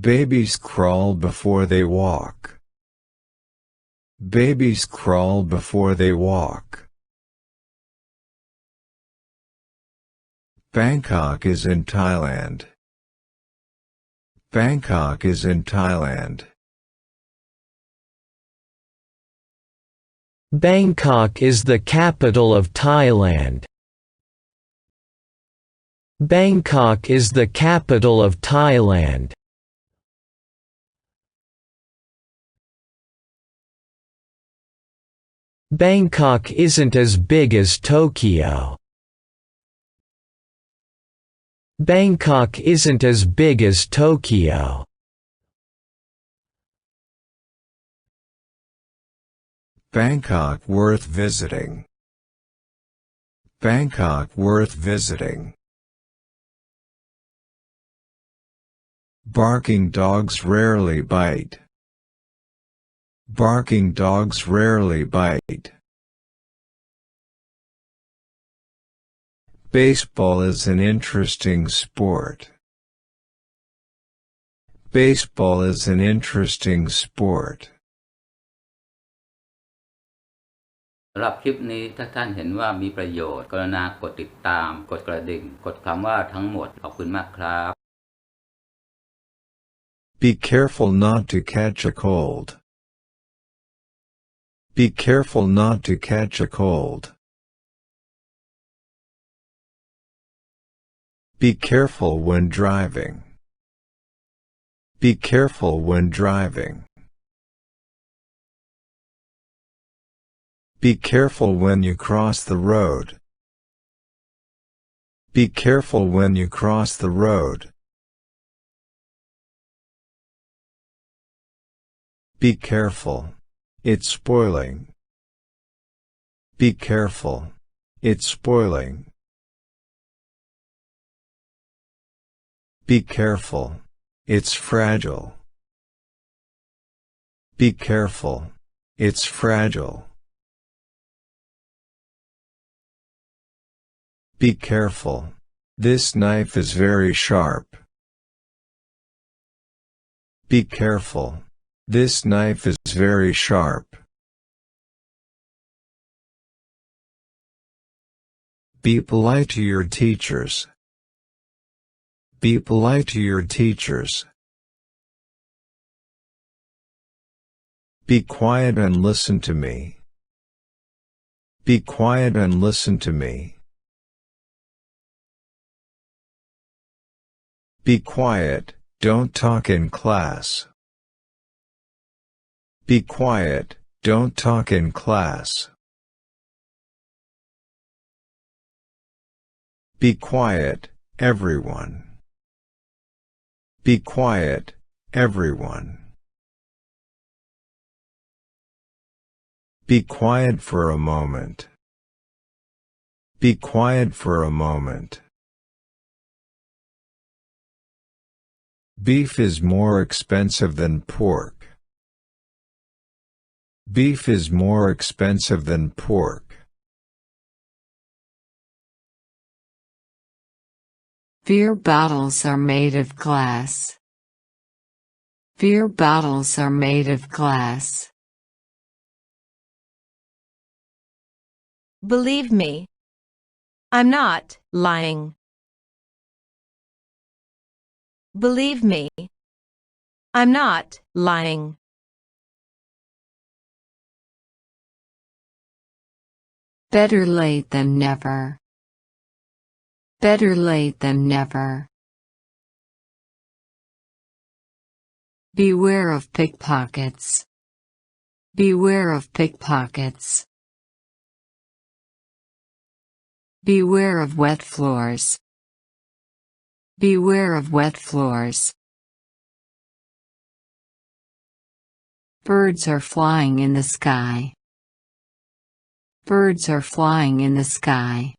Babies crawl before they walk. Babies crawl before they walk. Bangkok is in Thailand. Bangkok is in Thailand. Bangkok is the capital of Thailand. Bangkok is the capital of Thailand. Bangkok isn't as big as Tokyo. Bangkok isn't as big as Tokyo. Bangkok worth visiting. Bangkok worth visiting. Barking dogs rarely bite. Barking dogs rarely bite. Baseball is an interesting sport. Baseball is an interesting sport. สำหรับคลิปนี้ถ้าท่านเห็นว่ามีประโยชน์กรุณากดติดตามกดกระดิ่งกดคำว่าทั้งหมดขอบคุณมากครับ Be careful not to catch a cold. Be careful not to catch a cold. Be careful when driving. Be careful when driving. Be careful when you cross the road. Be careful when you cross the road. Be careful. It's spoiling. Be careful. It's spoiling. Be careful. It's fragile. Be careful. It's fragile. Be careful. This knife is very sharp. Be careful. This knife is very sharp. Be polite to your teachers. Be polite to your teachers. Be quiet and listen to me. Be quiet and listen to me. Be quiet, don't talk in class. Be quiet, don't talk in class. Be quiet, everyone. Be quiet, everyone. Be quiet for a moment. Be quiet for a moment. Beef is more expensive than pork. Beef is more expensive than pork. Beer bottles are made of glass. Beer bottles are made of glass. Believe me. I'm not lying. Believe me. I'm not lying. Better late than never. Better late than never. Beware of pickpockets. Beware of pickpockets. Beware of wet floors. Beware of wet floors. Birds are flying in the sky. Birds are flying in the sky.